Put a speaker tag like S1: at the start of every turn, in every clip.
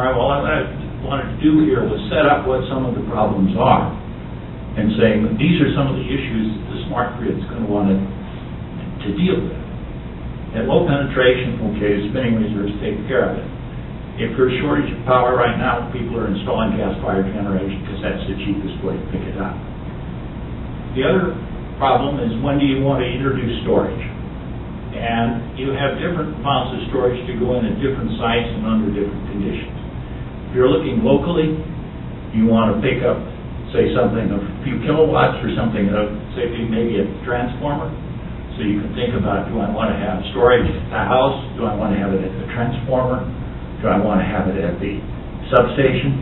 S1: All right, well, what I wanted to do here was set up what some of the problems are and saying that these are some of the issues that the smart grid is going to want to deal with. At low penetration, okay, the spinning reserves take care of it. If there's a shortage of power right now, people are installing gas-fired generation because that's the cheapest way to pick it up. The other problem is, when do you want to introduce storage? And you have different amounts of storage to go in at different sites and under different conditions. If you're looking locally, you want to pick up, say, something of a few kilowatts or something of, say, maybe a transformer. So you can think about, do I want to have storage at the house? Do I want to have it at the transformer? Do I want to have it at the substation?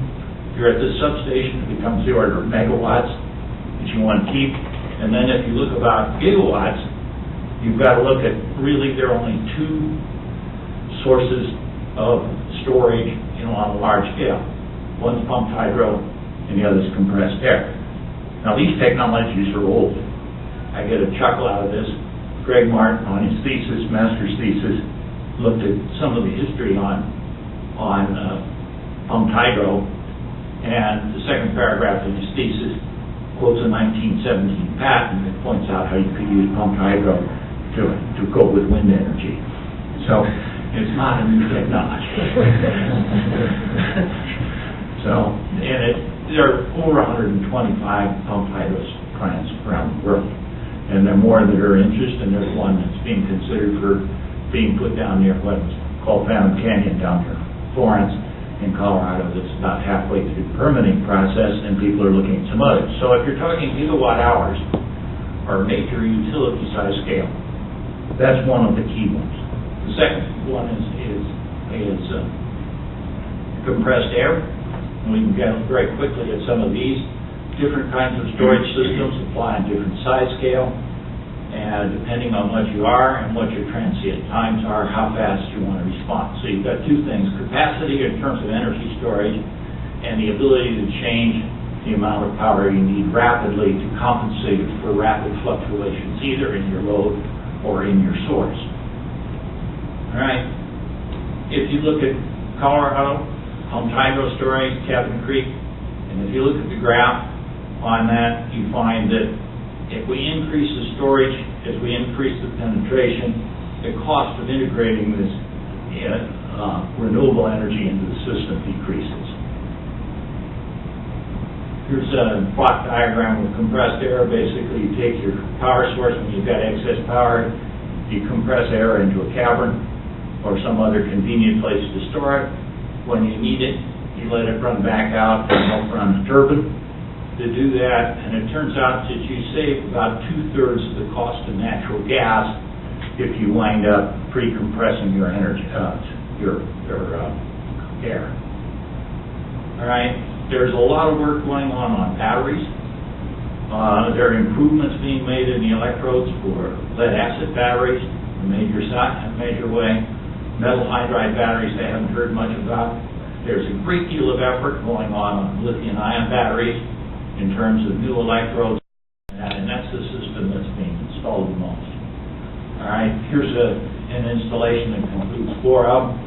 S1: If you're at the substation, it becomes the order of megawatts that you want to keep. And then if you look about gigawatts, you've got to look at, really, there are only two sources of storage, on a large scale. One's pumped hydro, and the other is compressed air. Now, these technologies are old. I get a chuckle out of this. Greg Martin, on his thesis, master's thesis, looked at some of the history on pumped hydro, and the second paragraph in his thesis quotes a 1917 patent that points out how you could use pumped hydro to go with wind energy. So it's not a new technology. So, and there are over 125 pumped hydro plants around the world, and there are more that are interested, and there's one that's being considered for being put down near what's called Phantom Canyon down near Florence in Colorado. That's about halfway through the permitting process, and people are looking at some others. So if you're talking gigawatt hours or major utility size scale, that's one of the key ones. The second one is compressed air, and we can get very quickly at some of these. Different kinds of storage systems apply on different size scale, and depending on what you are and what your transient times are, how fast you want to respond. So you've got two things: capacity in terms of energy storage, and the ability to change the amount of power you need rapidly to compensate for rapid fluctuations, either in your load or in your source. All right. If you look at Colorado, pumped hydro storage, Cabin Creek, and if you look at the graph on that, you find that if we increase the storage, as we increase the penetration, the cost of integrating this renewable energy into the system decreases. Here's a plot diagram with compressed air. Basically, you take your power source when you've got excess power, you compress air into a cavern or some other convenient place to store it. When you need it, you let it run back out and help run the turbine to do that, and it turns out that you save about 2/3 of the cost of natural gas if you wind up pre-compressing your energy, your air. All right. There's a lot of work going on batteries. There are improvements being made in the electrodes for lead-acid batteries, a major way. Metal hydride batteries I haven't heard much about. There's a great deal of effort going on lithium-ion batteries in terms of new electrodes, and that's the system that's being installed the most. All right, here's an installation that includes 4 of them.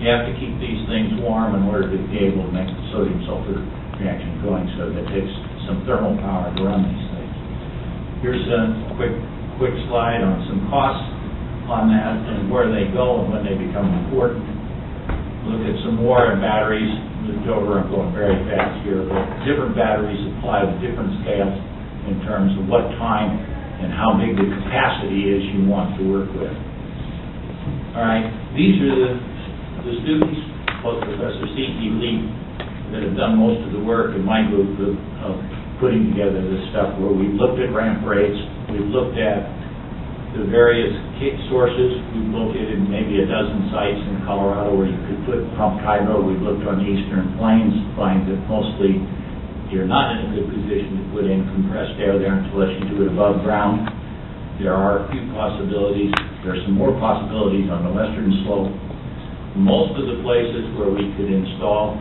S1: You have to keep these things warm in order to be able to make the sodium sulfur reaction going, so that it takes some thermal power to run these things. Here's a quick slide on some costs on that and where they go and when they become important. Look at some more batteries. Moved over, I'm going very fast here, but different batteries apply to different scales in terms of what time and how big the capacity is you want to work with. All right, these are the students, both Professor C.E. Lee, that have done most of the work in my group of putting together this stuff, where we've looked at ramp rates, we've looked at the various sources. We've located maybe a dozen sites in Colorado where you could put pumped hydro. We've looked on the eastern plains, find that mostly you're not in a good position to put in compressed air there unless you do it above ground. There are a few possibilities. There are some more possibilities on the western slope. Most of the places where we could install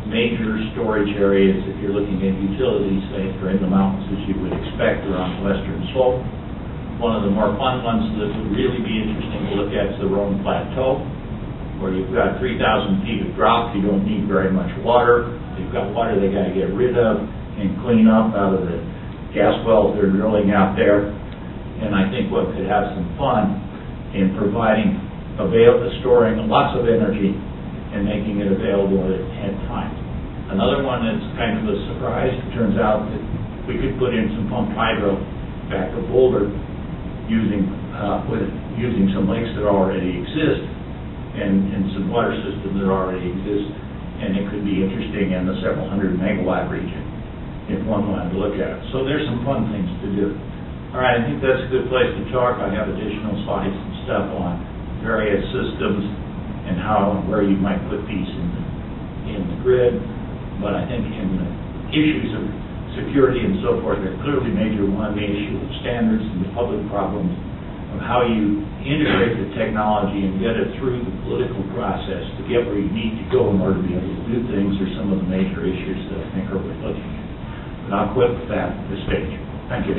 S1: major storage areas, if you're looking at utilities, say, are in the mountains as you would expect, or on the western slope. One of the more fun ones that would really be interesting to look at is the Rhone Plateau. where you've got 3,000 feet of drop, you don't need very much water. If you've got water they got to get rid of and clean up out of the gas wells they're drilling out there. And I think what could have some fun in providing, storing lots of energy and making it available at times. Another one that's kind of a surprise, it turns out that we could put in some pumped hydro back to Boulder using some lakes that already exist and some water systems that already exist, and it could be interesting in the several hundred megawatt region if one wanted to look at it. So there's some fun things to do. All right, I think that's a good place to talk. I have additional slides and stuff on various systems and how and where you might put these in the grid. But I think in the issues of security and so forth, they're clearly major. One, the issue of standards and the public problems of how you integrate the technology and get it through the political process to get where you need to go in order to be able to do things are some of the major issues that I think are worth looking at. But I'll quit with that at this stage. Thank you.